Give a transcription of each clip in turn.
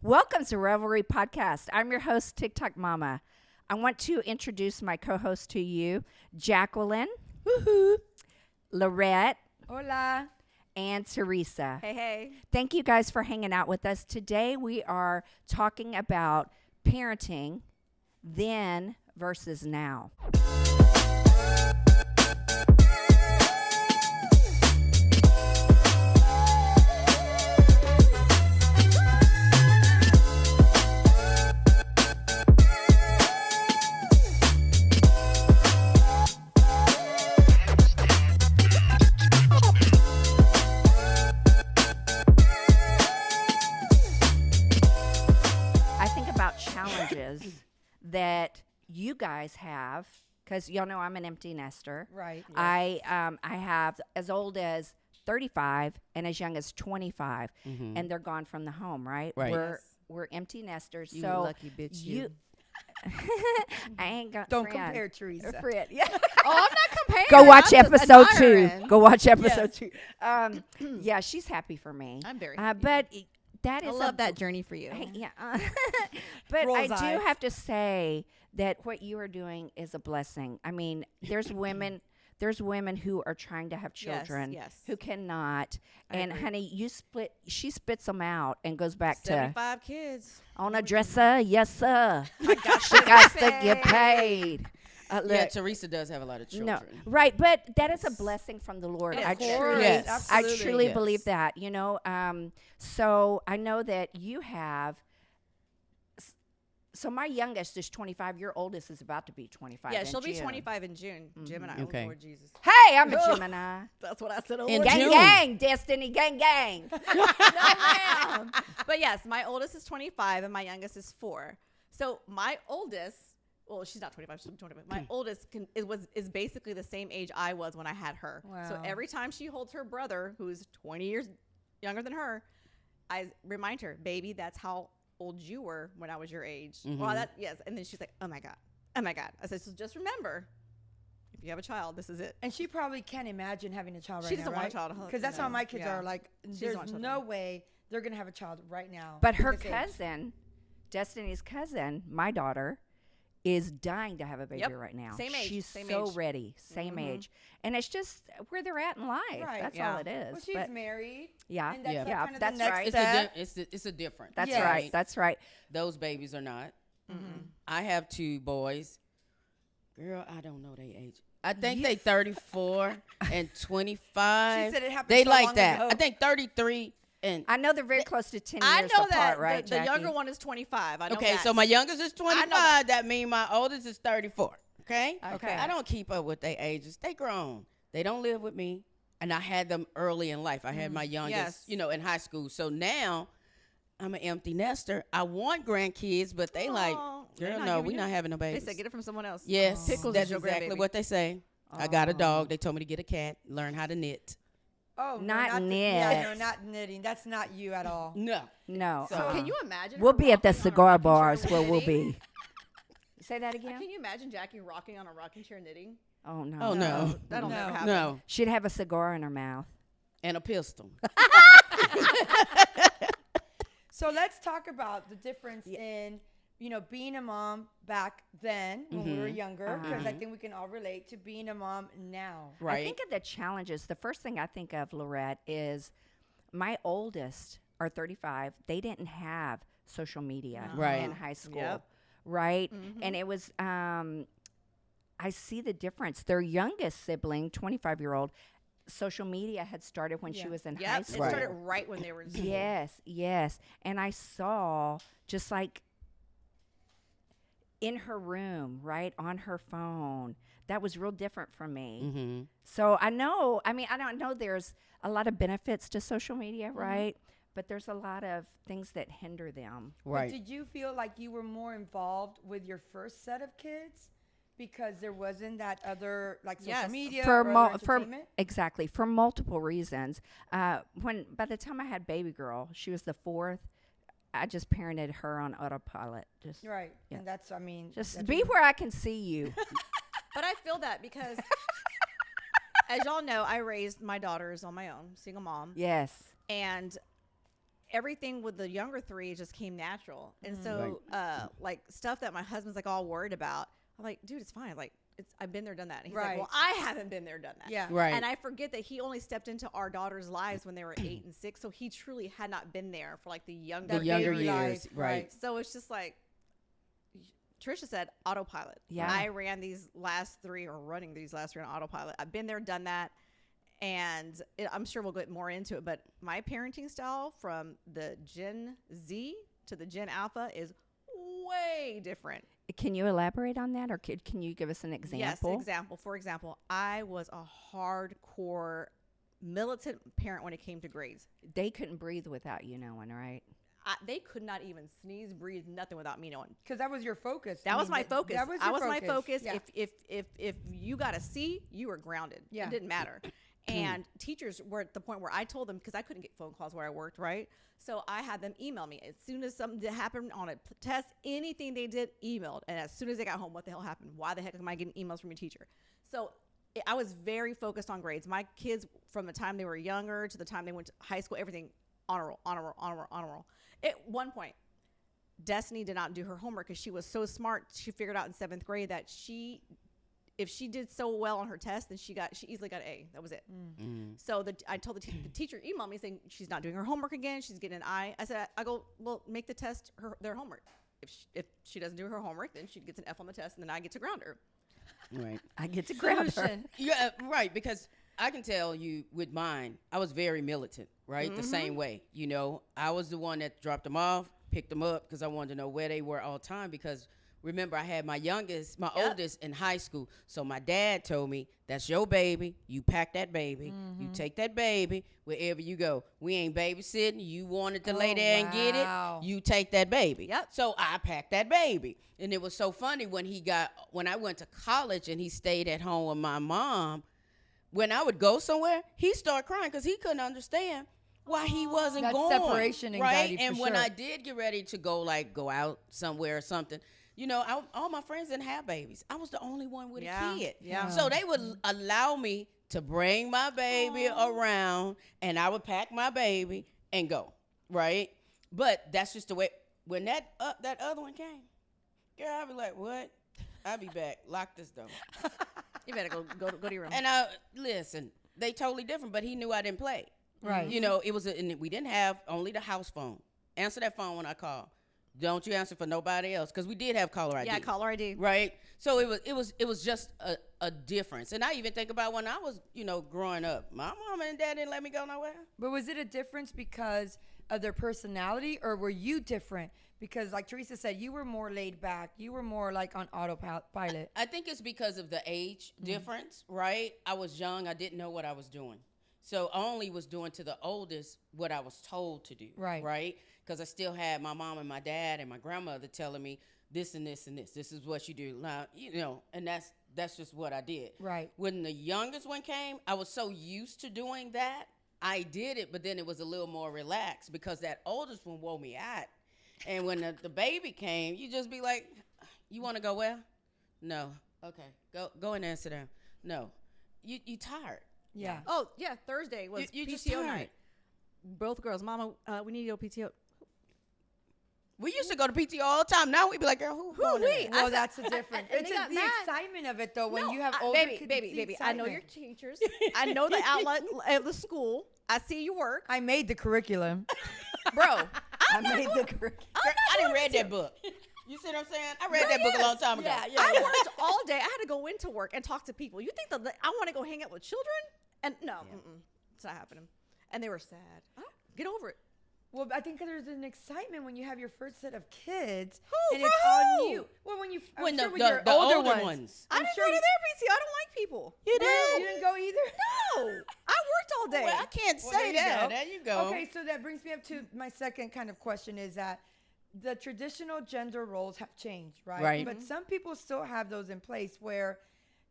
Welcome to Revelry Podcast. I'm your host, TikTok Mama. I want to introduce my co-host to you, Jacqueline, Woohoo! Lorette, Hola. and Teresa. Hey, hey. Thank you guys for hanging out with us. Today we are talking about parenting then versus now. Challenges that you guys have, because y'all know I'm an empty nester. Right. Yes. I have as old as 35 and as young as 25, and they're gone from the home. Right. We're empty nesters. You so lucky bitch. You. I ain't got. Don't compare Teresa. Fred. Yeah. Oh, I'm not comparing. Go watch I'm just episode 2. admiring. Go watch episode 2. Yeah, she's happy for me. I'm very happy. But that is I love that journey for you. Yeah. But Roll's I do eyes. have to say that what you are doing is a blessing. I mean, there's women who are trying to have children yes. who cannot. I And agree. honey, she spits them out and goes back to 75 kids. on a dresser. Yes, sir. I got She got to get paid. Yeah, Look, Teresa does have a lot of children. no, right, but that is a blessing from the Lord. Of I course. truly, Yes. I Absolutely. truly Yes. believe that. You know, so I know that you have. So my youngest is 25. Your oldest is about to be 25. Yeah, in she'll be June. 25 in June. Gemini. Okay. Oh, Lord Jesus. Hey, I'm a Gemini. That's what I said. Oh, In Lord Gang, June. gang, Destiny, gang, gang. no, ma'am. But yes, my oldest is 25 and my youngest is 4. So my oldest, well, she's not 25, she's 25. My oldest is basically the same age I was when I had her. So Wow. every time she holds her brother, who's 20 years younger than her, I remind her, baby, that's how old you were when I was your age. Well, yes. And then she's like, oh my God. I said, so just remember, if you have a child, this is it. And she probably can't imagine having a child right She now, doesn't want a child. Because that's how my kids Yeah. are. Like, doesn't there's want no children. way they're going to have a child right now. But her at this age. cousin, Destiny's cousin, my daughter, is dying to have a baby Yep. right now. Same age, She's same so age. ready. Same age. And it's just where they're at in life. Right. That's Yeah. all it is. Well, she's But married. yeah. And that's Yeah. like Yeah, kind of that's the next right. step. It's a difference. That's Yes. right. That's right. Those babies are not. I have 2 boys. Girl, I don't know their age. I think they 34 and 25. She said it happened They so like long that. ago. I think 33 and I know they're very close to 10 I years know apart, that right, the younger Jackie? one is 25. I know okay, that. so my youngest is I know 25. That means my oldest is 34. Okay? Okay. I don't keep up with their ages. They grown. They don't live with me. And I had them early in life. I had my youngest, Yes. in high school. So now I'm an empty nester. I want grandkids, but they like, Aw, they're girl, not no, giving we're you- not having no They babies. said get it from someone else. Yes, Pickles that's is your exactly grandbaby. what they say. I got a dog. They told me to get a cat, learn how to knit. Oh, no, Not Yeah, no, knit. not knitting. That's not you at all. No. No. So- Can you imagine? We'll her be at the rocking on a cigar rocking chair bars where we'll knitting? be. Say that again? Can you imagine Jackie rocking on a rocking chair knitting? Oh, no. Oh, no. That'll No. never happen. No. She'd have a cigar in her mouth. And a pistol. So let's talk about the difference in, being a mom back then when we were younger, because I think we can all relate to being a mom now. Right. I think of the challenges. The first thing I think of, Lorette, is my oldest are 35. They didn't have social media Right. in high school. Yep. Right? And it was, I see the difference. Their youngest sibling, 25-year-old, social media had started when she was in high Yep. It school. started right when they were in school. Yes. And I saw just like in her room, right, on her phone. That was real different from me. Mm-hmm. So I don't know there's a lot of benefits to social media, right? But there's a lot of things that hinder them. Right. But did you feel like you were more involved with your first set of kids because there wasn't that other like social Yes. media For or other entertainment? exactly, for multiple reasons. When by the time I had baby girl, she was the 4th. I just parented her on autopilot. Just Right. Yeah. And that's, just that's be what- where I can see you. But I feel that because, as y'all know, I raised my daughters on my own, single mom. Yes. And everything with the younger three just came natural. And so, like stuff that my husband's like all worried about, I'm like, dude, it's fine. Like, I've been there, done that. And he's like, well, I haven't been there, done that. Yeah. Right. And I forget that he only stepped into our daughters' lives when they were 8 and 6. So he truly had not been there for like the younger baby years. life, Right. So it's just like Trisha said, autopilot. Yeah. I ran these last three or running these last three on autopilot. I've been there, done that. And I'm sure we'll get more into it. But my parenting style from the Gen Z to the Gen Alpha is way different. Can you elaborate on that, or can you give us an example? Yes, example. For example, I was a hardcore militant parent when it came to grades. They couldn't breathe without you knowing, right? They could not even sneeze, breathe, nothing without me knowing. Because that was your focus. That was my focus. That was I your was my focus. Yeah. If you got a C, you were grounded. Yeah. It didn't matter. And teachers were at the point where I told them, because I couldn't get phone calls where I worked, right? So I had them email me. As soon as something happened on a test, anything they did, emailed. And as soon as they got home, what the hell happened? Why the heck am I getting emails from your teacher? So I was very focused on grades. My kids, from the time they were younger to the time they went to high school, everything honor roll, honor roll, honor roll, honor roll. At one point, Destiny did not do her homework because she was so smart. She figured out in 7th grade that if she did so well on her test, then she easily got an A. That was it. So I told the teacher emailed me saying she's not doing her homework again. She's getting an I. I go, well, make the test their homework. If she doesn't do her homework, then she gets an F on the test, and then I get to ground her. Right. I get to grab her. Solution. Yeah, right. Because I can tell you with mine, I was very militant, right? The same way. You know, I was the one that dropped them off, picked them up because I wanted to know where they were all the time. Because remember, I had my oldest in high school. So my dad told me, that's your baby. You pack that baby. You take that baby wherever you go. We ain't babysitting. You wanted to lay there and get wow. it. You take that baby. Yep. So I packed that baby. And it was so funny when I went to college and he stayed at home with my mom. When I would go somewhere, he started crying because he couldn't understand why he wasn't That's going. separation anxiety, right? And for when sure. I did get ready to go out somewhere or something, you know, all my friends didn't have babies. I was the only one with a kid. Yeah. So they would allow me to bring my baby around, and I would pack my baby and go, right? But that's just the way. When that other one came, girl, I'd be like, what? I'll be back. Lock this door. You better go to your room. And listen, they totally different, but he knew I didn't play. Right. You know, and we didn't have only the house phone. Answer that phone when I call. Don't you answer for nobody else, because we did have caller ID. Yeah, caller ID. Right. So it was just a difference. And I even think about when I was, you know, growing up. My mom and dad didn't let me go nowhere. But was it a difference because of their personality, or were you different? Because like Teresa said, you were more laid back. You were more like on autopilot. I think it's because of the age difference, right? I was young. I didn't know what I was doing. So I only was doing to the oldest what I was told to do. Right. Right? Because I still had my mom and my dad and my grandmother telling me this and this and this. This is what you do. Now, you know, and that's just what I did. Right. When the youngest one came, I was so used to doing that. I did it, but then it was a little more relaxed because that oldest one wore me out. And when the baby came, you just be like, you want to go where? No. Okay. Go in there and sit down. No. You tired. Yeah. Oh, yeah, Thursday was You just PTO tired. night. Both girls, Mama, we need to go PTO. We used to go to PTO all the time. Now we be like, girl, who going we? there? Well, that's the difference. and It's they got the mad. excitement of it, though, when you have I- older baby, kids. baby, it's the I know your excitement. teachers. I know the outlet at the school. I see you work, I made the curriculum. bro. I made the curriculum. Girl, I didn't read that book. You see what I'm saying? I read that book a long time ago. Yeah, I worked all day. I had to go into work and talk to people. You think that I want to go hang out with children? And no, it's not happening. And they were sad. Oh, get over it. Well, I think there's an excitement when you have your first set of kids, Who? and For it's all who? new. Well, when you When sure the with your older ones. I I'm didn't sure go to you- their PTO. I don't like people. You You did? didn't go either. No, I worked all day. Well, I can't Well, say there you that. go. There you go. Okay, so that brings me up to my second kind of question is that the traditional gender roles have changed, right? Right. But some people still have those in place where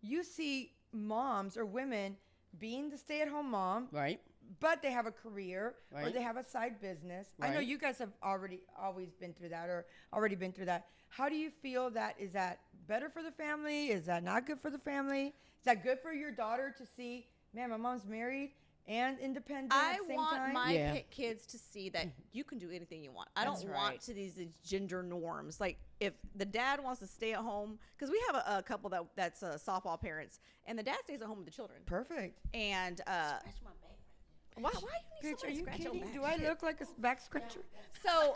you see moms or women being the stay-at-home mom, Right. but they have a career or Right. they have a side business. I know Right. you guys have always been through that or already been through that. How do you feel that is that better for the family? Is that not good for the family? Is that good for your daughter to see, man, my mom's married and independent I at the same want time? my Yeah. kids to see that you can do anything you want. I That's don't right. want to these gender norms. Like if the dad wants to stay at home, because we have a couple that's softball parents, and the dad stays at home with the children. Perfect. And why you need Bitch, are somebody to you scratch your kidding? back? Do I look like a back scratcher? So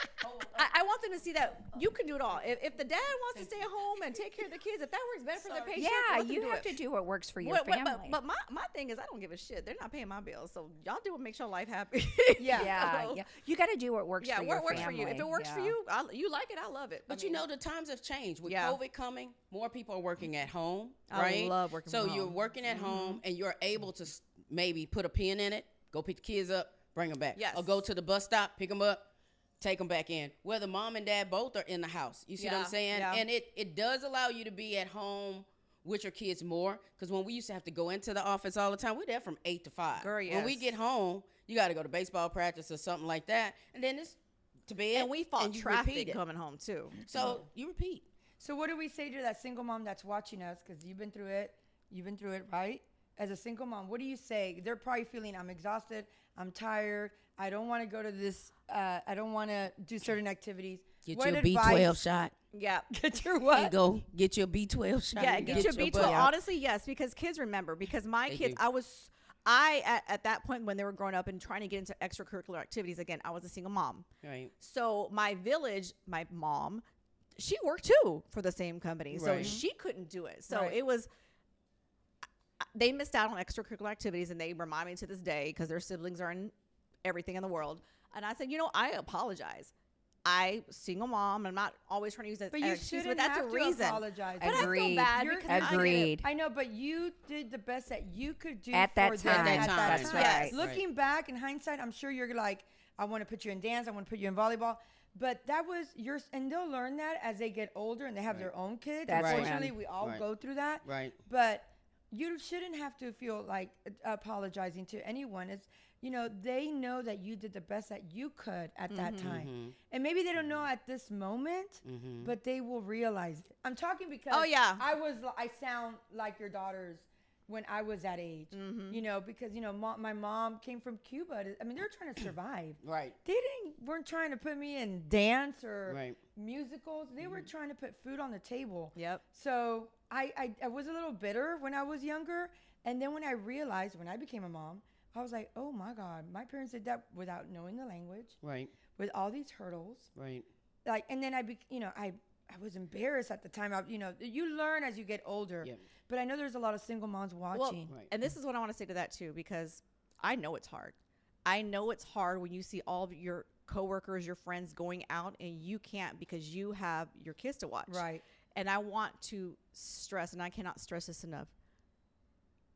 I want them to see that you can do it all. If the dad wants to stay at home and take care of the kids, if that works better for their patient, Yeah, let them you do have it. to do what works for your What- family. But my thing is, I don't give a shit. They're not paying my bills, so y'all do what makes your life happy. yeah, So, yeah. You got to do what works yeah, for your what works for you. If family. it works for Yeah. you, you like it. I love it. But I mean, you know, the times have changed. With Yeah. COVID coming, more people are working at home, I right? love working So from you're home. working at home and you're able to maybe put a pin in it, go pick the kids up, bring them back. Yes. Or go to the bus stop, pick them up, take them back in. Whether mom and dad both are in the house. You see what Yeah, I'm saying? yeah. And it does allow you to be at home with your kids more. Because when we used to have to go into the office all the time, we're there from 8 to 5. Girl, When we yes. get home, you got to go to baseball practice or something like that. And then it's to bed. and we fought you traffic repeat it. coming home too. So you repeat. So what do we say to that single mom that's watching us? Because you've been through it. You've been through it, right? As a single mom, what do you say? They're probably feeling, I'm exhausted. I'm tired. I don't want to go to this. I don't want to do certain activities. Get What your advice- B12 shot. Yeah. Get your And what? go get your B12 shot. Yeah, and get your butt B12. out. Honestly, yes, because kids remember. Because my They kids, do. at that point when they were growing up and trying to get into extracurricular activities, again, I was a single mom. Right. So my village, my mom, she worked too for the same company. So Right. she couldn't do it. So Right. it was, they missed out on extracurricular activities, and they remind me to this day because their siblings are in everything in the world. And I said, I apologize. Single mom. I'm not always trying to use that But as you an excuse, shouldn't but that's have a to reason. apologize. But I feel Agreed. bad You're- because I get it. Agreed. I know, but you did the best that you could do At that for them time. at that That's time. right. Looking back in hindsight, I'm sure you're like, I want to put you in dance, I want to put you in volleyball. But that was yours, and they'll learn that as they get older and they have Right. their own kids. That's right. Unfortunately, we all Right. go through that. Right. But you shouldn't have to feel like apologizing to anyone. It's they know that you did the best that you could at that time, and maybe they don't know at this moment, but they will realize it. I'm talking because Oh, yeah. I sound like your daughters when I was that age, because my mom came from Cuba. They're trying to survive. Right. They weren't trying to put me in dance or Right. musicals. They were trying to put food on the table. Yep. So I was a little bitter when I was younger. And then when I realized, when I became a mom, I was like, oh my God, my parents did that without knowing the language, Right. with all these hurdles. Right. And then I was embarrassed at the time. You learn as you get older. Yep. But I know there's a lot of single moms watching. Right. And this is what I want to say to that too, because I know it's hard. I know it's hard when you see all of your coworkers, your friends going out and you can't because you have your kids to watch. Right. And I want to stress, and I cannot stress this enough.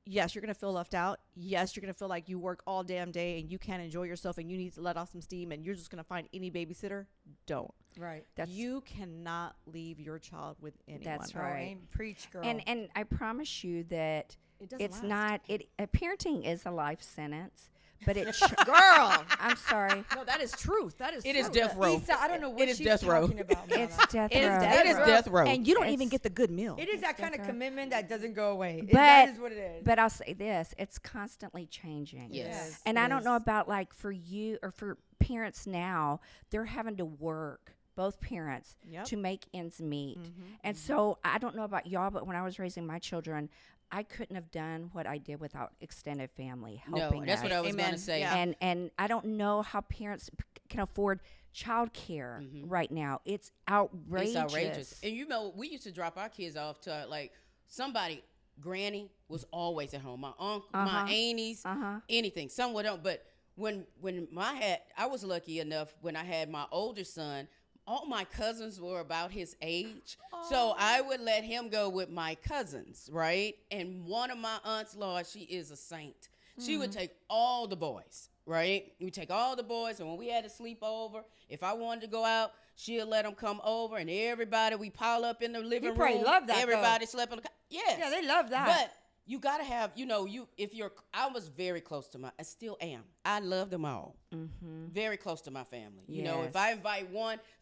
Yes, you're going to feel left out. Yes, you're going to feel like you work all damn day and you can't enjoy yourself and you need to let off some steam and you're just going to find any babysitter. Don't. Right. You cannot leave your child with anyone. That's Oh, right. ain't preach, girl. And I promise you that It doesn't it's last. not parenting is a life sentence, but it Girl. I'm sorry. No, that is truth. That is It truth. is death row. Issa, I don't know what It is she's death row. talking about. It's Mama. death It is row. death It is row. death row. And you don't It's- even get the good meal. It is that kind of death row. commitment that doesn't go away. But That is what it is. But I'll say this: it's constantly changing. Yes. And it I don't know is. about like for you or for parents now, they're having to work, both parents, Yep. to make ends meet. Mm-hmm, And so I don't know about y'all, but when I was raising my children, I couldn't have done what I did without extended family helping No, that's what us. I was going Amen. to say. Yeah. And I don't know how parents can afford childcare right now. It's outrageous. It's outrageous. And we used to drop our kids off to like somebody. Granny was always at home. My uncle, my aunties, anything. Someone don't. But when I was lucky enough when I had my older son. All my cousins were about his age. So I would let him go with my cousins, right? And one of my aunts, Lord, she is a saint. She would take all the boys, right? We take all the boys, and when we had a sleepover, if I wanted to go out, she'll let them come over, and everybody, we pile up in the living room. probably love that, though. Everybody slept on the couch. Yes. Yeah, they love that. But you gotta have, I was very close to I still am. I love them all. Very close to my family. You know, if I invite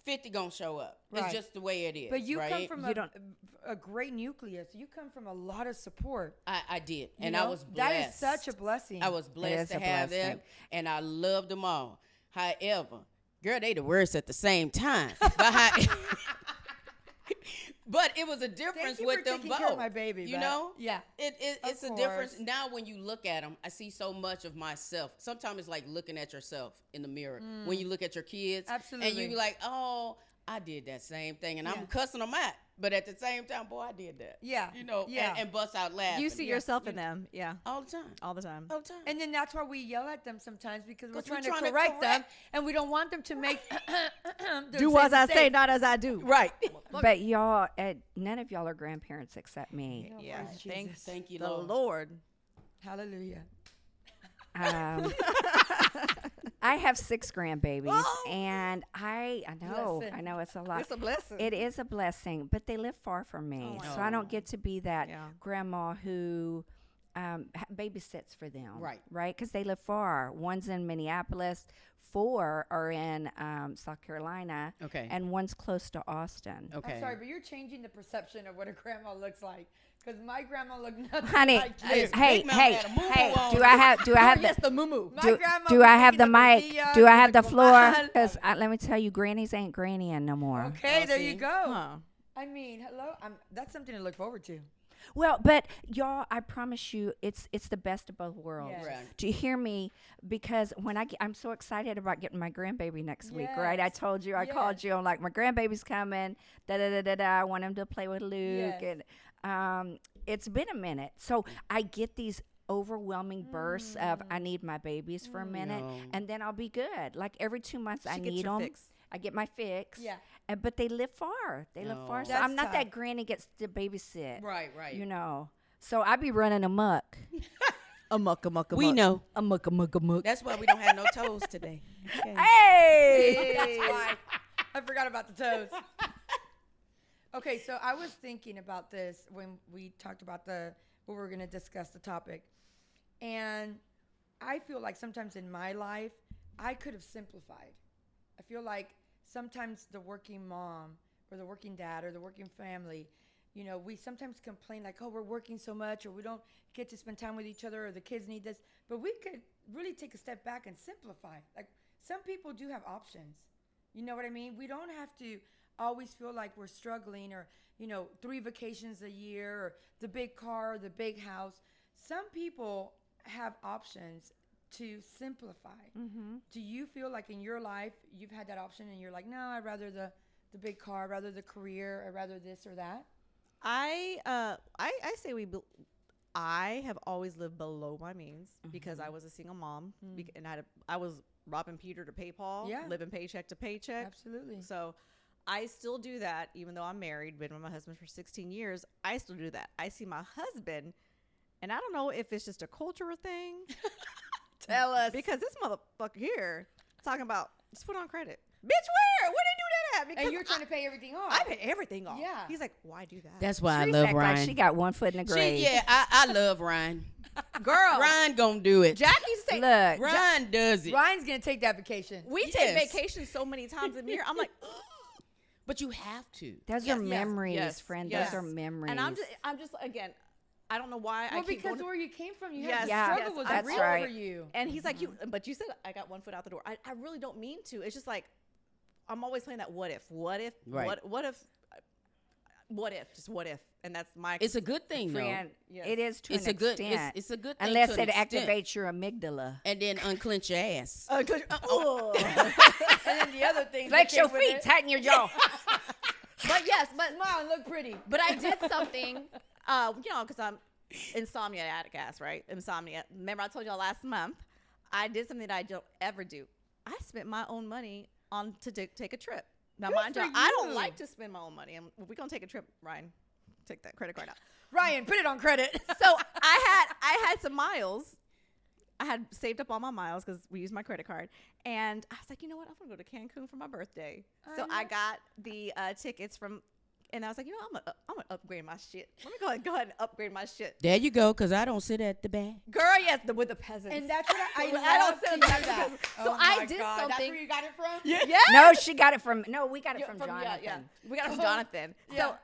50 gonna show up. Right. It's just the way it is. But you come right? from a great nucleus. You come from a lot of support. I did. You And know? I was blessed. That is such a blessing. I was blessed to a have blessing. them. And I loved them all. However, girl, they the worst at the same time. But it was a difference Thank you with for them taking both. care of my baby, you but- know? Yeah. It's Of a difference. course. Now when you look at them, I see so much of myself. Sometimes it's like looking at yourself in the mirror. When you look at your kids. Absolutely. And you be like, oh, I did that same thing. And Yeah. I'm cussing them out. But at the same time, boy, I did that. Yeah. You know, Yeah. and bust out laughing. You see yourself in them. Yeah. all the time. All the time. All the time. And then that's why we yell at them sometimes because we're 'Cause we're trying to trying to correct them, correct. and we don't want them to make the Do same as I say, mistake. not as I do. Right. But y'all, none of y'all are grandparents except me. Oh, Yeah. praise Thank Jesus. Thank you, the Lord. Lord. Hallelujah. I have 6 grandbabies, Oh! and I know, Blessing. I know it's a lot. It's a blessing. It is a blessing, but they live far from me, Oh, so I don't get to be that Yeah. grandma who babysits for them. Right. Right, because they live far. One's in Minneapolis, 4 are in South Carolina, Okay. and one's close to Austin. Okay. I'm sorry, but you're changing the perception of what a grandma looks like. Because my grandma looked nothing Honey, like you. hey, Big Mouth hey, had a moo-moo hey, on. do I have yes, the moo My do, grandma do was I have the picking up mic? tortillas Do I and have the floor? comal. Because let me tell you, grannies ain't grannying no more. Okay, Oh, there see? you go. Huh. I mean, hello. That's something to look forward to. Well, but y'all, I promise you, it's the best of both worlds. Yes. Right. Do you hear me? Because when I'm so excited about getting my grandbaby next week, right? I Yes. told you, I Yes. called you. I'm like, my grandbaby's coming. Da da da da da. I want him to play with Luke, Yes. and it's been a minute, so I get these overwhelming bursts of I need my babies for a minute, No. and then I'll be good. Like every 2 months, I She gets need her them. fix. I get my fix. Yeah. But they live far. They live far. No. So That's I'm not tough. that granny gets to babysit. Right, right. You know. So I be running amok. Amok. We know. Amok. That's why we don't have no toes today. Okay. Hey! That's why. I forgot about the toes. Okay, so I was thinking about this when we talked about what we were going to discuss the topic. And I feel like sometimes in my life, I could have simplified. I feel like sometimes the working mom or the working dad or the working family, you know, we sometimes complain like, oh, we're working so much or we don't get to spend time with each other or the kids need this. But we could really take a step back and simplify. Like some people do have options. You know what I mean? We don't have to always feel like we're struggling or, 3 vacations a year or the big car or the big house. Some people have options to simplify. Mm-hmm. Do you feel like in your life you've had that option and you're like, no, I'd rather the big car, I'd rather the career, I'd rather this or that? I say I have always lived below my means because I was a single mom and I was robbing Peter to pay Paul, Yeah. living paycheck to paycheck. Absolutely. So I still do that, even though I'm married, been with my husband for 16 years. I still do that. I see my husband, and I don't know if it's just a cultural thing. Tell us. Because this motherfucker here talking about just put on credit. Bitch, where? Where they do that at? Because And you're trying to pay everything off. I pay everything off. Yeah. He's like, why do that? That's why Sharice I love act Ryan. like she got one foot in the grave. I love Ryan. girl. Ryan gonna do it. Jackie say Look, Ryan does it. Ryan's going to take that vacation. we Yes. take vacations so many times a year. I'm like, But you have to. those Yes, are yes, memories, yes, friend. yes. Those are memories. and I'm just again, I don't know why I Well, keep because going. where you came from, you Yes, had Yeah, the struggle yes, was that's real right. for you. And he's like, but you said I got one foot out the door. I really don't mean to. It's just like I'm always playing that what if, Right. what if, just what if, and that's my. It's a good thing, though. friend, Yes. it is to It's an a good. extent. It's a good thing. Unless to an it extent. activates your amygdala. And then unclench your ass. And then the other thing. Flex your feet, tighten your jaw. but yes, but Smile and look pretty. But I did something, because I'm insomniatic ass, right? Insomnia. Remember I told y'all last month, I did something that I don't ever do. I spent my own money on to take a trip. Now, Good mind for you, I don't you. like to spend my own money. And we're going to take a trip, Ryan. Take that credit card out. Ryan, put it on credit. So I had some miles. I had saved up all my miles because we used my credit card. And I was like, you know what? I'm going to go to Cancun for my birthday. So I got the tickets from And I was like, I'm gonna upgrade my shit. Let me go ahead and upgrade my shit. There you go, because I don't sit at the back. Girl, yes, with the peasants. And that's what I I love don't to feel hear that that. because- Oh so I my did God. something. That's where you got it from? Yeah. No, she got it from. No, we got it from Jonathan. Yeah. We got it from Jonathan. Yeah. So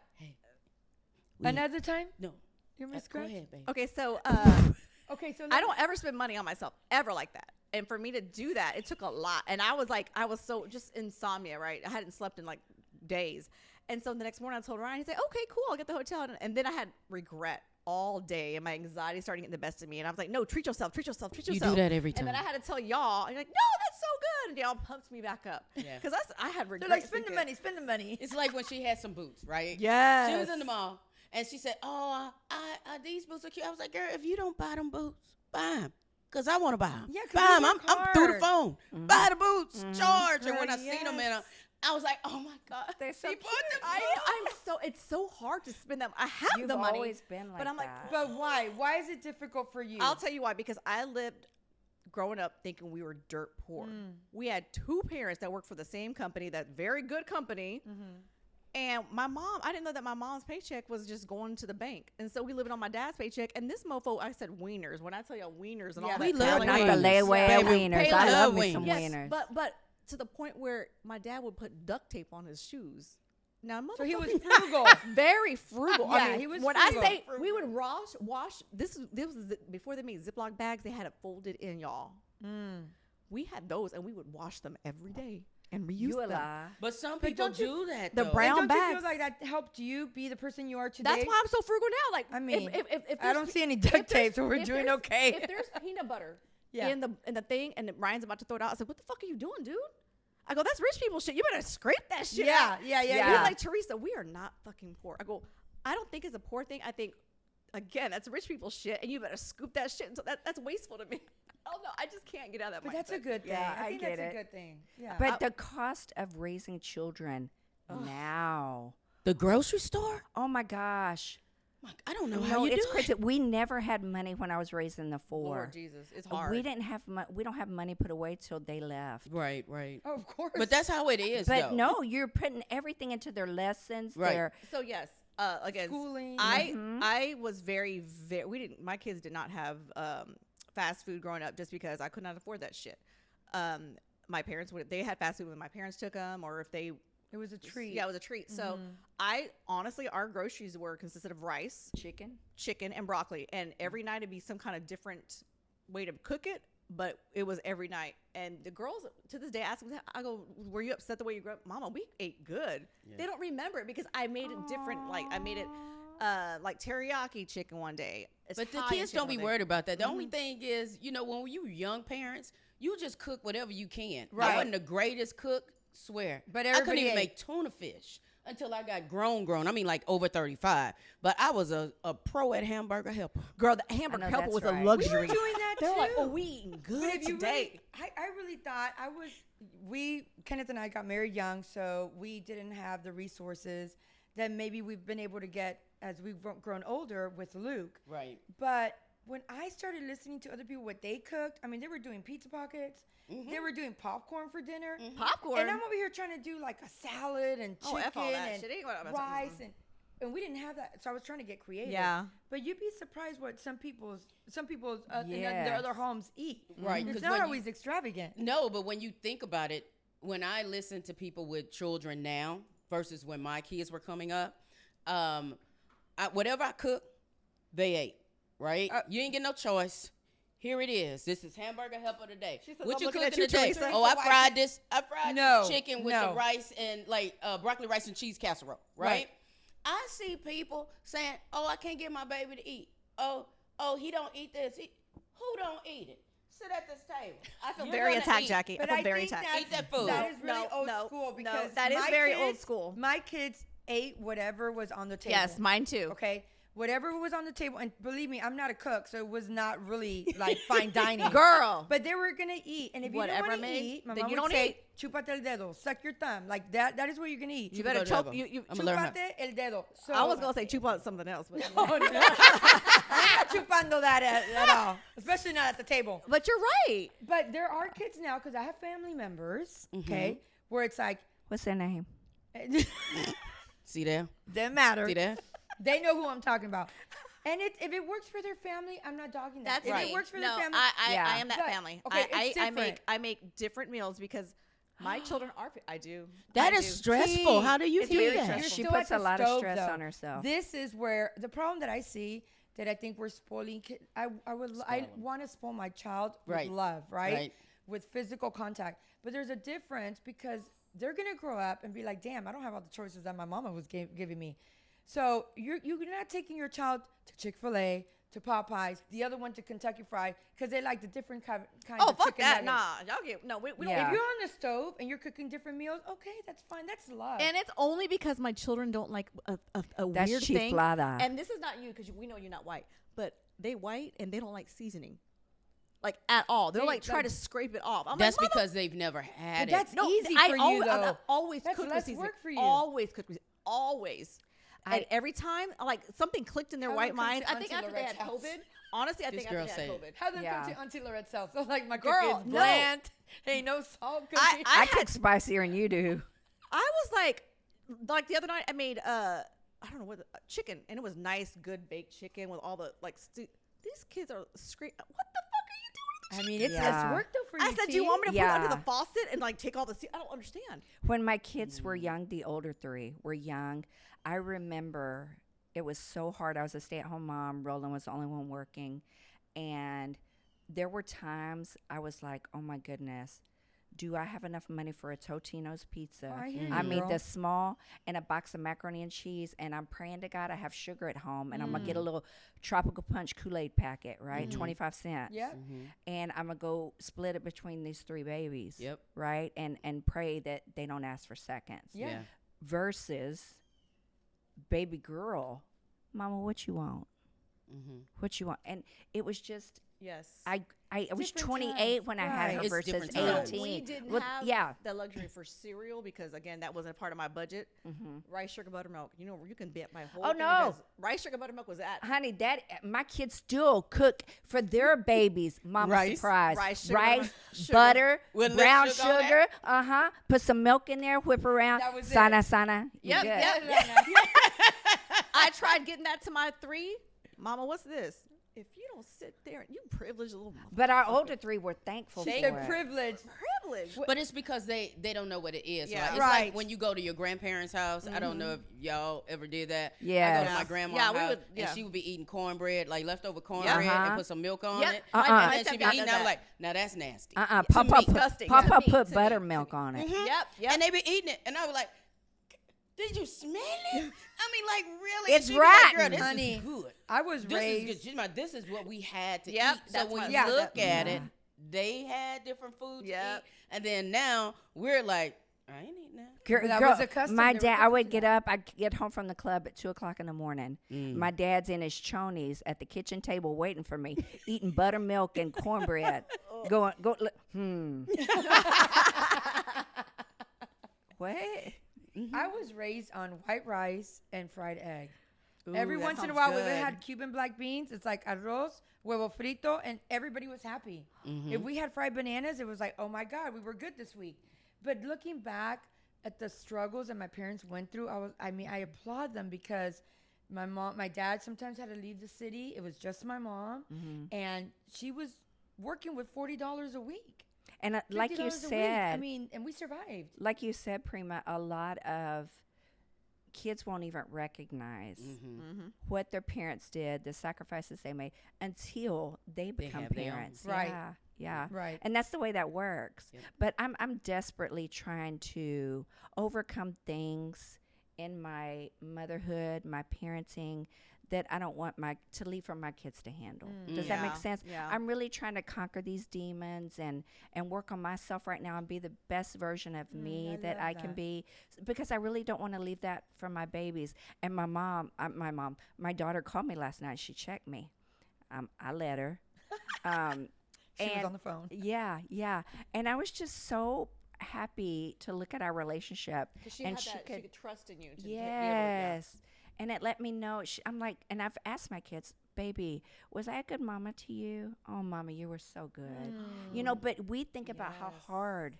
Another time? No. You're my Go scratch? ahead, baby. okay, so Okay, so I don't ever spend money on myself ever like that. And for me to do that, it took a lot. And I was so just insomnia, right? I hadn't slept in like days. And so the next morning I told Ryan, he said, okay, cool, I'll get the hotel. And then I had regret all day and my anxiety started getting the best of me. And I was like, no, treat yourself. You yourself. do that every time. And then I had to tell y'all, and you're like, no, that's so good. And y'all pumped me back up. Yeah. Because I had regret. They're like, spend the money. It's like when she had some boots, right? Yes. She was in the mall, and she said, oh, these boots are cute. I was like, girl, if you don't buy them boots, buy them. Because I want to buy them. Yeah, 'cause buy you them. work I'm through the hard. phone. Buy the boots. Charge. And Girl, when I seen them, I was like, oh, my God. They're so She cute. bought them. It's so hard to spend them. I have You've the money. always been like but I'm like, that. But why? Why is it difficult for you? I'll tell you why, because I lived growing up thinking we were dirt poor. We had two parents that worked for the same company, that very good company. And my mom, I didn't know that my mom's paycheck was just going to the bank. And so we lived on my dad's paycheck. And this mofo, I said wieners. When I tell you wieners and all Yeah. that. We crap, love like, Not the wieners. layaway Yeah, wieners. we I love love me some wieners. wieners. But to the point where my dad would put duct tape on his shoes. Now, so he was motherfucker- frugal. very frugal. Yeah, I mean, he was when frugal. I say we would wash. This was before they made Ziploc bags. They had it folded in, y'all. We had those, and we would wash them every day and reuse You a them. lie. But some But people don't you- do that, The though. brown And don't you bags. feel like that helped you be the person you are today? That's why I'm so frugal now. Like, I mean, if I there's- don't see any if duct there's- tape, so we're if doing there's- okay. If there's peanut butter Yeah. in the thing, and Ryan's about to throw it out, I said, "What the fuck are you doing, dude?" I go, "That's rich people shit. You better scrape that shit Yeah, out." yeah. He's like, "Teresa, we are not fucking poor." I go, "I don't think it's a poor thing. I think, again, that's rich people shit, and you better scoop that shit. And so that's wasteful to me." Oh no, I just can't get out of that. But that's a mindset. good thing. Yeah, I I think get that's it. a good thing. Yeah. But the cost of raising children now. The grocery store? Oh my gosh. I don't know how No, you it's do crazy. it. We never had money when I was raising the four. Lord Jesus, it's hard. We didn't have we don't have money put away till they left. Right. oh, of course. But that's how it is, But though. no, you're putting everything into their lessons. Right. Their So yes, again, Schooling. I was very we didn't. My kids did not have fast food growing up just because I could not afford that shit. My parents they had fast food when my parents took them, or if they it was a treat. yeah, it was a treat. So I honestly, our groceries consisted of rice, chicken, and broccoli, and every night it'd be some kind of different way to cook it. But it was every night, and the girls to this day ask me, I go, "Were you upset the way you grew up?" Mama, we ate good. Yeah. They don't remember it because I made it different. Like I made it like teriyaki chicken one day. But the Italian kids chicken don't be one day. worried about that. The only thing is, when you young parents, you just cook whatever you can. I Right. wasn't the greatest cook, swear. But I couldn't everybody even ate. make tuna fish until I got grown. I mean, like over 35. But I was a pro at hamburger helper. Girl, the hamburger know, helper that's was right. a We luxury. were doing that They're too. like, "Oh, we eating But good if you today." really, I really thought Kenneth and I got married young, so we didn't have the resources that maybe we've been able to get as we've grown older with Luke. Right. But when I started listening to other people, what they cooked, I mean, they were doing pizza pockets. They were doing popcorn for dinner. Popcorn. And I'm over here trying to do like a salad and Oh, chicken F all that and shit. Ain't what I'm rice and we didn't have that, so I was trying to get creative. Yeah. But you'd be surprised what some people's in their Yes. other homes eat. Right, It's 'cause not when you- always extravagant. No, but when you think about it, when I listen to people with children now versus when my kids were coming up, whatever I cook, they ate, right? You ain't get no choice. Here it is. This is hamburger helper today. She says, What "I'm you looking cooking at you, today? Teresa." Oh, I fried this. I fried No, this chicken with no. the rice and like broccoli, rice, and cheese casserole, right? Right. I see people saying, "Oh, I can't get my baby to eat. Oh, he don't eat this. Who don't eat it? Sit at this table. I feel You're very gonna attacked, eat. Jackie. But I feel I very think attacked. Eat that food. That is really No, old no, school no, because that is my very old kids- school. My kids ate whatever was on the table. Yes, mine too. Okay, whatever was on the table, and believe me, I'm not a cook, so it was not really like fine dining. Girl. But they were gonna eat, and if you Whatever don't want to made, eat, my then mom you would don't say, eat. "Chúpate el dedo, suck your thumb." Like that. That is what you're gonna eat. You better Chúpate choke. el You, dedo. you, I'ma learn how. Chúpate el dedo. So, I was going to say chup on something else. But Oh, no. I'm not chupando that at all, especially not at the table. But you're right. But there are kids now, because I have family members, okay, where it's like, What's their name? See there? Doesn't matter. See there? They know who I'm talking about. And if it works for their family, I'm not dogging that. That's If right. it works for no, their family, Yeah. I am that But, family. okay, it's I make different meals because my children are. I do. That I is do. stressful. How do you It's do very that? stressful. She still puts at a the lot of stove, stress though. on herself. This is where the problem that I see that I think we're spoiling kids. I want to spoil my child Right. with love, right? Right. With physical contact. But there's a difference because they're gonna grow up and be like, damn, I don't have all the choices that my mama was giving me. So you're not taking your child to Chick-fil-A, to Popeyes, the other one to Kentucky Fried, because they like the different kinds Oh, of fuck chicken that. nuggets. Nah. Y'all get, no, we Yeah. don't. If you're on the stove and you're cooking different meals, okay, that's fine. That's love. And it's only because my children don't like a That's weird thing. chiflada. And this is not you because we know you're not white, but they white and they don't like seasoning, like at all. They'll They, like try like- to scrape it off. I'm That's like, because they've never had But that's it. no, easy I for always, you, though. I always That's cook with less seasoning. work for you. Always cook with always. And every time, like something clicked in their Have white them come mind. to I think Auntie after they had Lorette's house. COVID. Honestly, I This think after girl they had said it. COVID. Have them Yeah. come to Auntie Lorette's house. So like my Girl, cooking is no. bland. Ain't no salt cooking. I cook spicier than you do. I was like the other night I made I don't know what chicken, and it was nice, good baked chicken with all the like. These kids are screaming. What the fuck are you doing? I mean, it's Yeah. less work though for you. I said, do you T. want me to put it under Yeah. the faucet and like take all the? I don't understand. When my kids were young, the older three were young, I remember it was so hard. I was a stay-at-home mom. Roland was the only one working. And there were times I was like, oh, my goodness, do I have enough money for a Totino's pizza? Oh, I hear I you, made girl. the small and a box of macaroni and cheese, and I'm praying to God I have sugar at home, and I'm going to get a little Tropical Punch Kool-Aid packet, right? 25 cents. Yeah. And I'm going to go split it between these three babies, Yep. right? And pray that they don't ask for seconds. Yeah. Versus baby girl, mama, what you want? What you want? And it was just, Yes. I was Different 28 times, when I had right. her It's versus different 18. times. So we didn't Well, have yeah. the luxury for cereal because again that wasn't a part of my budget. Rice, sugar, buttermilk. You know you can bet my whole. Oh, thing no. because rice, sugar, buttermilk was at. Honey, that my kids still cook for their babies. Mama Rice. surprise. Rice, sugar, rice, sugar. butter, With less brown sugar on sugar. Put some milk in there, whip around. That was it. Sana. You Yep, good. yep. I tried getting that to my 3. Mama, what's this? If you don't sit there, you privileged little mother. But our older three were thankful She for said it. privilege. Privilege. But it's because they don't know what it is. Yeah. Like, it's Right. like when you go to your grandparents' house. I don't know if y'all ever did that. I go Yes. to my grandma's Yeah, we house, would- yeah. and she would be eating cornbread, like leftover cornbread, Uh-huh. and put some milk on Yep. it. My- Uh-uh. my And then she be stepdad eating. does I'm that. like, now that's nasty. Papa me, disgusting. Papa To me, put to me, buttermilk on it. Yep. And they be eating it, and I was like, did you smell it? I mean, like really? It's She be like, rotten. Girl, this Honey, is good. I was This raised. is good. She's like, this is what we had to Yep, eat. So that's when what- you yeah, look that- at it, they had different food Yep. to eat. And then now we're like, I ain't eating that. Girl, That girl, was a custom. my They were dad, I custom would to get that. up, I'd get home from the club at 2:00 in the morning. My dad's in his chonies at the kitchen table waiting for me, eating buttermilk and cornbread. What? I was raised on white rice and fried egg. Ooh, Every that once in a sounds while, we good. had Cuban black beans. It's like arroz, huevo frito, and everybody was happy. If we had fried bananas, it was like, oh my God, we were good this week. But looking back at the struggles that my parents went through, I applaud them because my dad sometimes had to leave the city. It was just my mom, and she was working with $40 a week. And like you $50 a week. said, I mean, and we survived. like you said, Prima, a lot of kids won't even recognize what their parents did, the sacrifices they made, until they become have their own. parents. Right. Yeah. Right. And that's the way that works. Yep. But I'm desperately trying to overcome things in my motherhood, my parenting, that I don't want to leave for my kids to handle. Does that make Yeah, sense? yeah. I'm really trying to conquer these demons and work on myself right now and be the best version of me I that love I can that. be, because I really don't want to leave that for my babies. And my daughter called me last night. She checked me. I let her. She was and on the phone. yeah. And I was just so happy to look at our relationship. Because she and had that, she could trust in you. To Yes. And it let me know. I'm like, and I've asked my kids, baby, was I a good mama to you? Oh, mama, you were so good. You know, but we think about how hard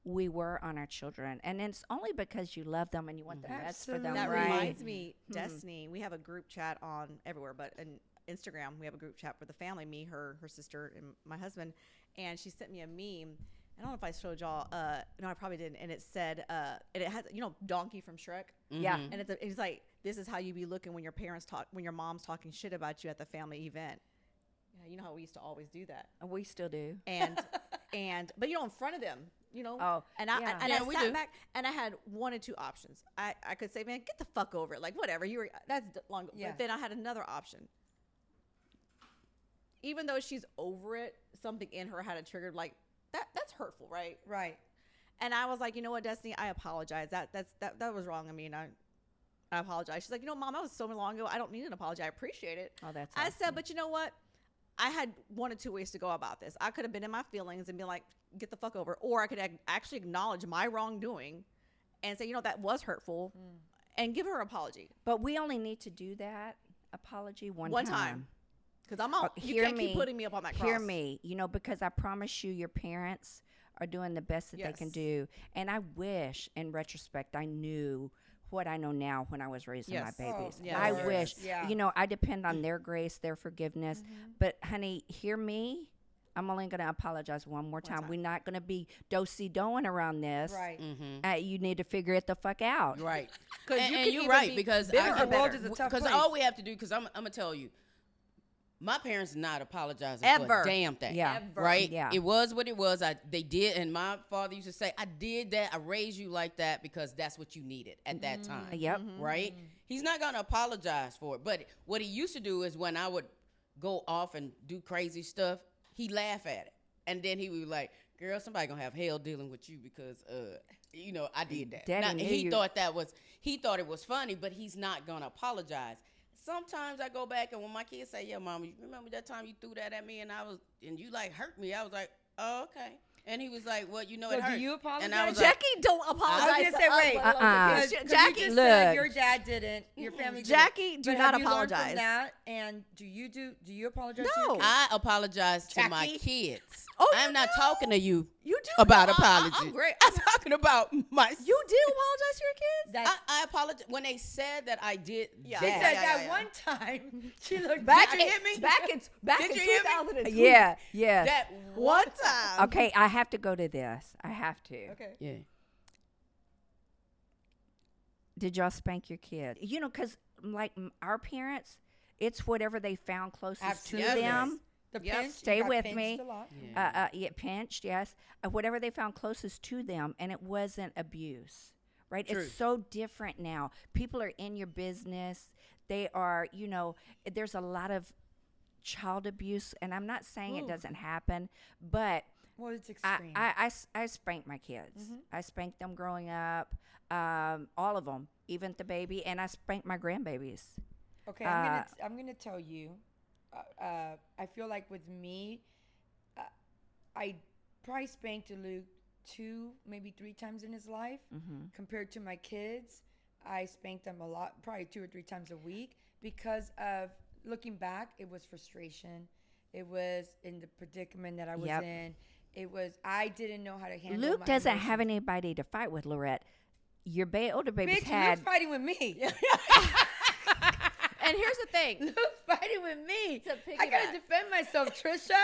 we were on our children. And it's only because you love them and you want the best for them, That right? reminds me, Destiny, we have a group chat on everywhere, but in Instagram, we have a group chat for the family, me, her sister, and my husband. And she sent me a meme. I don't know if I showed y'all. No, I probably didn't. And it said, and it has, Donkey from Shrek. Yeah. And it's like, this is how you be looking when your mom's talking shit about you at the family event. Yeah, you know how we used to always do that. We still do. And but in front of them, Oh, and I yeah. and Yeah, I we sat do. back and I had one or two options. I could say, man, get the fuck over it, like whatever, long. Yeah. But then I had another option. Even though she's over it, something in her had a triggered like that's hurtful, right? Right. And I was like, you know what, Destiny, I apologize. That was wrong. I mean, I apologize. She's like, Mom, that was so long ago. I don't need an apology. I appreciate it. Oh, that's I awesome. said, but you know what? I had one or two ways to go about this. I could have been in my feelings and be like, get the fuck over. Or I could actually acknowledge my wrongdoing and say, that was hurtful and give her an apology. But we only need to do that apology one time. Because I'm out. You Hear can't keep me. putting me up on that cross. Hear me, because I promise you, your parents are doing the best that they can Yes. do. And I wish, in retrospect, I knew what I know now when I was raising Yes. my babies. Oh, yes. I Yes. wish, Yeah. I depend on their grace, their forgiveness. But, honey, hear me. I'm only going to apologize one more time. time. We're not going to be do-si-doing around this. Right. You need to figure it the fuck out. Right. 'Cause And, you and can you're either right be because bitter or The world better. is a tough because place. all we have to do, because I'm gonna tell you, my parents not apologizing for Ever. a damn thing. Yeah. Ever. Right? Yeah. It was what it was. They did, and my father used to say, I did that. I raised you like that because that's what you needed at that time. Yep. Right? He's not gonna apologize for it. But what he used to do is when I would go off and do crazy stuff, he'd laugh at it. And then he would be like, girl, somebody gonna have hell dealing with you because I did that. Daddy Now, knew he you- thought it was funny, but he's not gonna apologize. Sometimes I go back and when my kids say, yeah, Mama, you remember that time you threw that at me and you like hurt me? I was like, oh, okay. And he was like, well, it So hurt. do you apologize? And I was like, Jackie don't apologize. I was gonna say, to us, wait. let alone to kids. 'Cause Jackie, you just Look. said your dad didn't, your family didn't. Jackie, do But not have you learned apologize. from that? And do you apologize to your No. kids? I apologize to my Jackie? kids. Oh, I'm you not do? talking to you You do about No, apology. I'm great. I'm talking about my. You did apologize to your kids? That's, I apologize when they said that I did. Yeah. she that. said yeah, that yeah. one time. She looked Back back in, at me. back in Did you hear me? 2002. Yeah. Yes. That One time. Okay, I have to go to this. I have to. Okay. Yeah. Did y'all spank your kid? Because like our parents, it's whatever they found closest to Absolutely. them. The Yep. pinch, Stay you got with pinched me. a lot. Yeah, pinched, yes. Whatever they found closest to them, and it wasn't abuse, right? True. It's so different now. People are in your business. They are, there's a lot of child abuse, and I'm not saying it Ooh. doesn't happen, but Well, it's extreme. I spanked my kids. I spanked them growing up, all of them, even the baby, and I spanked my grandbabies. Okay, I'm gonna tell you. I feel like with me, I probably spanked Luke 2, maybe 3 times in his life. Compared to my kids, I spanked them a lot, probably 2 or 3 times a week. Because of looking back, it was frustration. It was in the predicament that I was Yep. in. It was I didn't know how to handle. Luke my doesn't have emotions. anybody to fight with, Lorette. Your older babies Bitch, had. Luke's fighting with me. And here's the thing. Luke's fighting with me. To I gotta piggyback. defend myself, Trisha.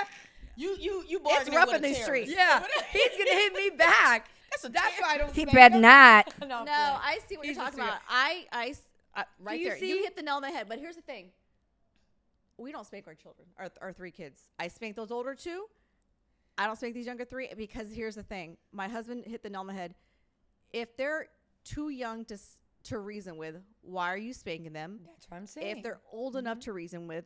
You It's bargaining rough with in a these terrorist. streets. Yeah, he's gonna hit me back. That's why I don't. He spank better him. not. No, I'm I see what He's you're a talking about. Right you there. see? You hit the nail on the head. But here's the thing. We don't spank our children, our 3 kids. I spank those older 2. I don't spank these younger 3 because here's the thing. My husband hit the nail on the head. If they're too young to reason with, why are you spanking them? That's what I'm saying. If they're old enough to reason with,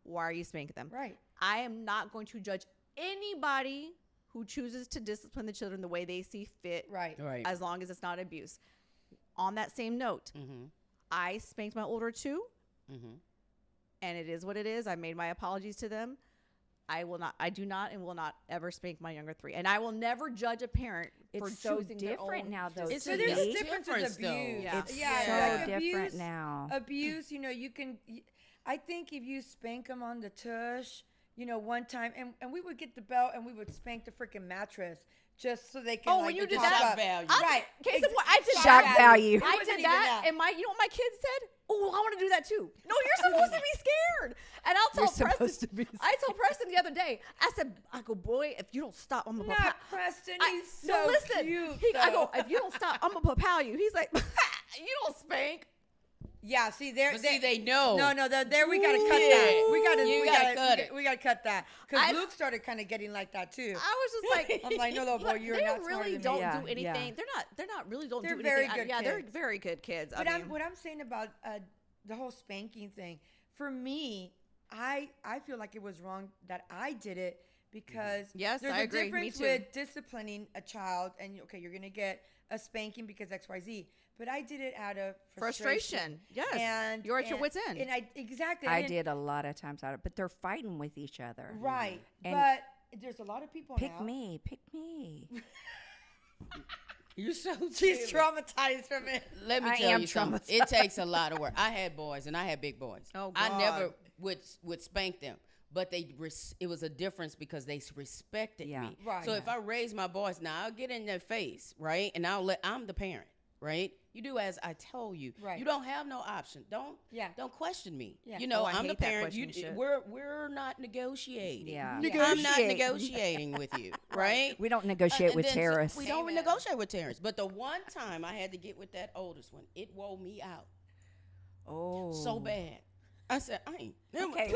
why are you spanking them? right, I am not going to judge anybody who chooses to discipline the children the way they see fit, right, Right. as long as it's not abuse. On that same note, Mm-hmm. I spanked my older 2, Mm-hmm. and it is what it is. I made my apologies to them. I do not and will not ever spank my younger 3. And I will never judge a parent for It's so choosing their different own now, though. It's So a there's big a difference with difference, though. abuse. Yeah. It's yeah, so like different abuse, now. Abuse, you can. I think if you spank them on the tush, one time, and we would get the belt and we would spank the freaking mattress just so they can. Oh, like, when you did talk that? up. value. Right. Case in point, I did Shock that. value. It I wasn't did even that, and you know what my kids said? Oh, I want to do that too. No, you're supposed to be scared. And I'll tell You're Preston. supposed to be I told Preston the other day. I go, boy, if you don't stop, I'm gonna Not Preston. He's so no, listen. cute. I though. go, if you don't stop, I'm gonna propel you. He's like, you don't spank. Yeah, see there. But see, they know. No, there we gotta cut that. We gotta, You gotta cut it. We gotta cut that because I- Luke started kind of getting like that too. I was just like, I'm like, no, little boy, you're they not smarter really than me. don't Yeah, do anything. yeah. They're not really don't They're do very anything. good Yeah, they're kids. very good kids. But I mean, what I'm saying about the whole spanking thing, for me, I feel like it was wrong that I did it because Yes, there's I a agree. Me difference too. with disciplining a child and okay, you're gonna get a spanking because XYZ. But I did it out of frustration. Yes, And you're at your wit's end. And I exactly. I didn't- did a lot of times out of, but they're fighting with each other. Right. And but there's a lot of people Pick now. me, pick me. You so She's silly. traumatized from it. Let me I tell am you something. It takes a lot of work. I had boys and I had big boys. Oh, I never God. would spank them, but it was a difference because they respected Yeah. me. Right. So if I raise my voice, now I'll get in their face, right? And I'm the parent, right? You do as I told you. Right. You don't have no option. Don't question me. Yeah. You know, Oh, I I'm the hate that parent. question shit. We're not negotiating. Yeah. I'm not Negotiate. negotiating with you, right? We don't negotiate And with then terrorists. We don't negotiate with terrorists. But the one time I had to get with that oldest one, it wore me out Oh. so bad. I said, I ain't Okay.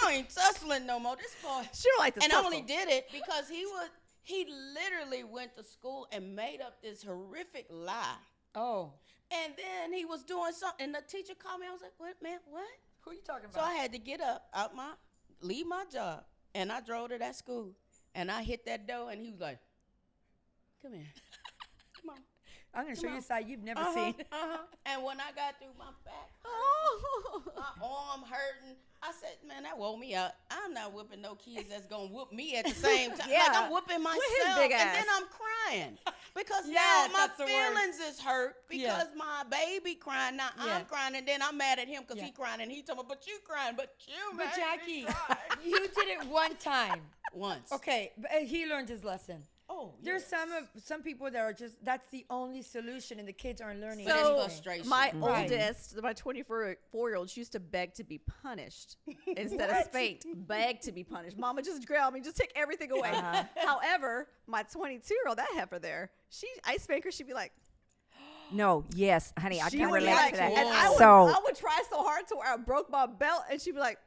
I ain't tussling no more. This boy. she don't like to And I tussle. only did it because he literally went to school and made up this horrific lie. Oh. And then he was doing something, and the teacher called me. I was like, "What, man? What?" Who are you talking So about? I had to get up, leave my job, and I drove to that school, and I hit that door, and he was like, "Come here, come on." I'm going to show Come you on. a side you've never seen. And when I got through my back, Oh. my arm hurting, I said, "Man, that wore me out. I'm not whooping no kids that's gonna whoop me at the same time. Yeah. Like I'm whooping myself, his big and ass. then I'm crying because Yes, now my that's the worst. feelings is hurt Yeah. because my baby crying. Now Yeah. I'm crying, and then I'm mad at him because Yeah. he crying, and he told me, "But you crying, but you." But made Jackie, me cry." you did it one time. Once. Okay, but he learned his lesson. Oh, There's yes. some people that are just that's the only solution, and the kids aren't learning. But it's anything. frustration. My Right. oldest, my 24-year-old, she used to beg to be punished instead of spanked. Beg to be punished. Mama, just ground me. Just take everything away. Uh-huh. However, my 22-year-old, that heifer there, I spank her. She'd be like, No, yes, honey, I she can would be relate like, to that. and I So, would try so hard to where I broke my belt, and she'd be like,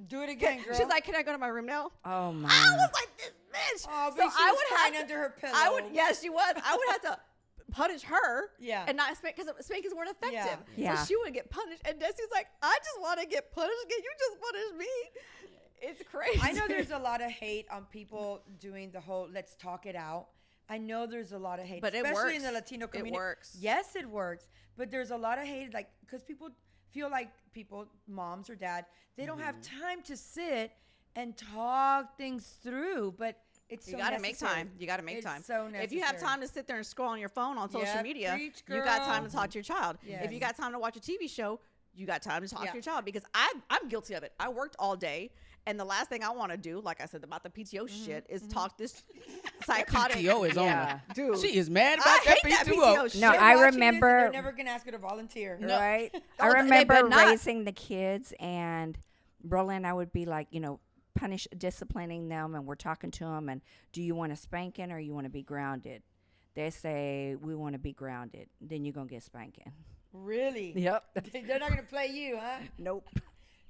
Do it again, girl. she's like, can I go to my room now? oh my. I was like, this bitch. oh, So but she I was would crying have under her pillow. I would, yes, she was. I would have to punish her, Yeah. and not spank because spankings weren't effective. Yeah. So she would get punished, and Desi's like, I just want to get punished. Can you just punish me? It's crazy. I know there's a lot of hate on people doing the whole "let's talk it out." I know there's a lot of hate, But it especially in the works. Latino It community. works. Yes, it works, but there's a lot of hate, like because people feel like moms or dad, they don't have time to sit and talk things through. But it's You so got to make necessary. time. You got to make It's time. so If you have necessary. time to sit there and scroll on your phone on social Yep, media, preach, you got time girl. to talk to your child. If Yes. you got time to watch a TV show, you got time to talk Yeah. to your child. Because I'm guilty of it. I worked all day, and the last thing I want to do, like I said about the PTO shit, is talk this psychotic. PTO is on Yeah. her. Dude. She is mad I about that hate that PTO. PTO shit. No, They're I watching this and remember- they're never gonna ask her to volunteer. right? I Oh, they remember better not. raising the kids, and Roland, I would be like, disciplining them, and we're talking to them, and do you want a spanking or you want to be grounded? They say, we want to be grounded. Then you're going to get spanking. Really? Yep. They're not gonna play you, huh? Nope.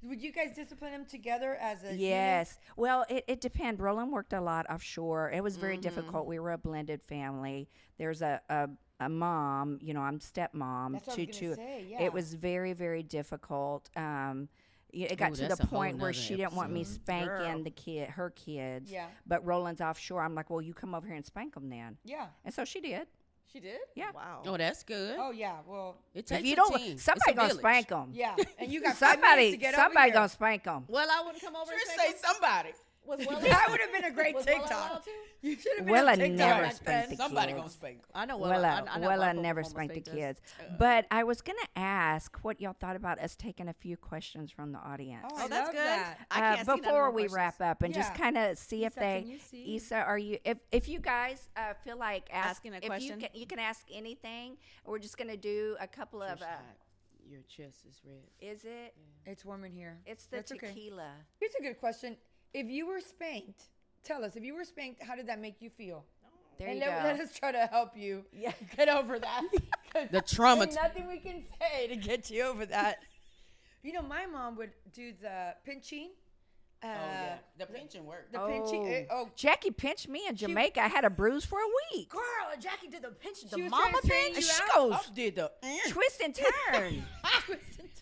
Would you guys discipline them together as a unit? Yes. Well, it depends. Roland worked a lot offshore. It was very difficult. We were a blended family. There's a mom, I'm stepmom That's what I to was two. gonna say, yeah. It was very, very difficult. It got Ooh, to that's the a whole point where nother she didn't want me episode. spanking Girl. her kids. Yeah. But Roland's offshore. I'm like, well, you come over here and spank them then. Yeah. And so she did. She did? Yeah. Wow. Oh, that's good. Oh yeah. Well. It takes If you a don't, team. somebody It's a gonna village. spank them. Yeah. And you got 5 minutes to Somebody, get somebody over gonna here. spank them. Well, I wouldn't come over and Just spank say somebody. Was Willa, That would have been a great was Willa TikTok. allowed to? You should have been Willa on TikTok never back spanked then. the Somebody kids. gonna spank 'em. I know Willa, I know Willa Buffalo never almost spanked the faked us. kids. But I was going to ask what y'all thought about us taking a few questions from the audience. Oh, Oh, I that's love good. that. I can't see none of Before the we questions. wrap up and just Yeah. kind of see if Issa, they, can you see? Issa, are you, if you guys feel like Asking a if question? you can ask anything. We're just going to do a couple of, Trish, hot. Your chest is red. is it? It's warm in here. It's the That's okay. tequila. Here's a good question. If you were spanked, tell us, if you were spanked, how did that make you feel? There And you go. let us try to help you get over that. 'Cause The trauma. There's nothing we can say to get you over that. You know, my mom would do the pinching. Oh yeah, the pinching worked. The pinching. Jackie pinched me in Jamaica. I had a bruise for a week. Girl, Jackie did the pinch, She the was mama trying to straighten pinch. you She out? goes, I did the. twist and turn.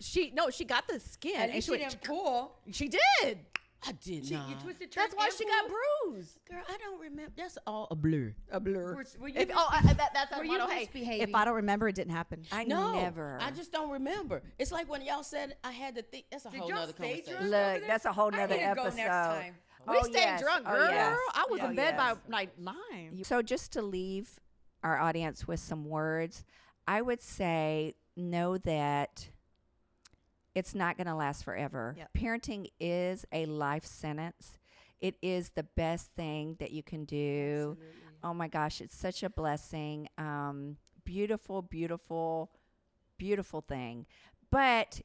She got the skin. At and least she she went, didn't pull. She did. I did You not. twisted. That's turned, why and she got pulled? bruised. Girl, I don't remember. That's all a blur. A blur. Were you If, that's were a you motto. Hey, misbehaving? if I don't remember, it didn't happen. I No, never. I just don't remember. It's like when y'all said I had to think. That's a Did whole y'all nother stay conversation. drunk? Look, over there? that's a whole I nother need to go episode. next time. We Oh, stayed yes. drunk, Oh, girl. yes. I was Oh, in bed by yes. like 9. So just to leave our audience with some words, I would say know that it's not going to last forever. Yep. Parenting is a life sentence. It is the best thing that you can do. Oh my gosh, it's such a blessing. Beautiful, beautiful, beautiful thing. But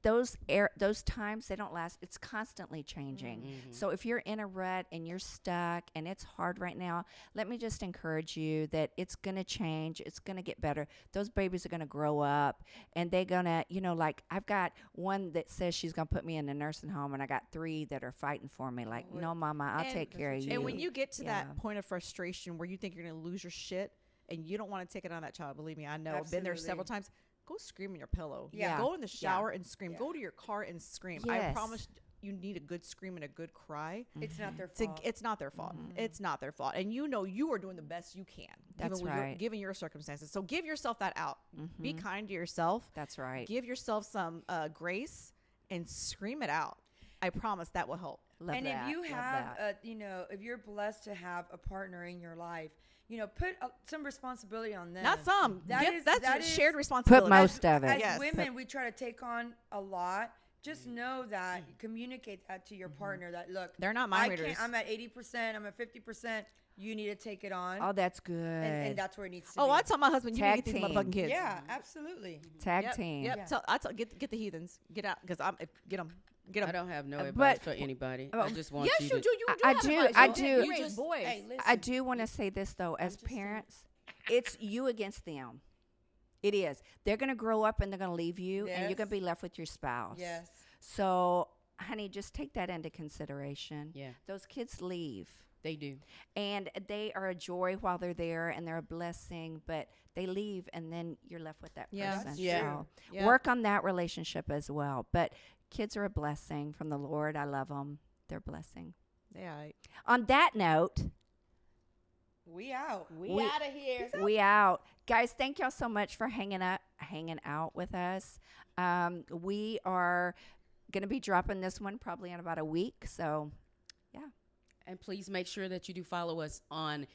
those times, they don't last. It's constantly changing. Mm-hmm. So if you're in a rut and you're stuck and it's hard right now, let me just encourage you that it's going to change. It's going to get better. Those babies are going to grow up and they're going to, like I've got one that says she's going to put me in a nursing home and I got 3 that are fighting for me. Like, no, mama, I'll And take care of you. And when you get to Yeah. that point of frustration where you think you're going to lose your shit and you don't want to take it on that child, believe me, I know. I've been there several Absolutely. times. Go scream in your pillow. Yeah. Go in the Yeah. shower and scream. Yeah. Go to your car and scream. I Yes. promise you need a good scream and a good cry. It's not their To, fault. it's not their fault. It's not their fault. And you are doing the best you can. That's right. Given your circumstances. So give yourself that out. Be kind to yourself. That's right. Give yourself some grace and scream it out. I promise that will help. Love And that. if you Love have, that. if you're blessed to have a partner in your life, put some responsibility on them. Not some. That That's is- a shared responsibility. most of it. As Yes. women, we try to take on a lot. Just know that, communicate that to your partner that, look, They're not mind readers. I'm at 80%, I'm at 50%. You need to take it on. Oh, that's good. and that's where it needs to be. Oh, I tell my husband, you need to Tag get these team. motherfucking kids. Yeah, absolutely. Tag Yep, team. Yep. Yeah. I tell get the heathens. Get out because get them. Get I them. don't have no But- advice for anybody. I just want Yes, you you to. do. You I have do, advice. I You do. You You raise just- boys. hey, listen. I do want to say this though, as just saying. parents, it's you against them. It is. They're going to grow up and they're going to leave you, and you're going to Yes. be left with your spouse. Yes. So, honey, just take that into consideration. Yeah, Those kids leave, they do. and they are a joy while they're there, and they're a blessing. But they leave, and then you're left with that Yeah. person. That's Yeah. So Yeah. work on that relationship as well. But kids are a blessing from the Lord. I love them. They're a blessing. Yeah. On that note, We out. We- out of here. we out, guys. Thank y'all so much for hanging out with us. We are gonna be dropping this one probably in about a week. So And please make sure that you do follow us on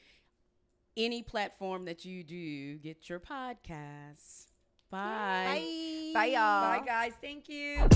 any platform that you do get your podcasts. Bye. Bye. bye, y'all. Bye, guys. Thank you.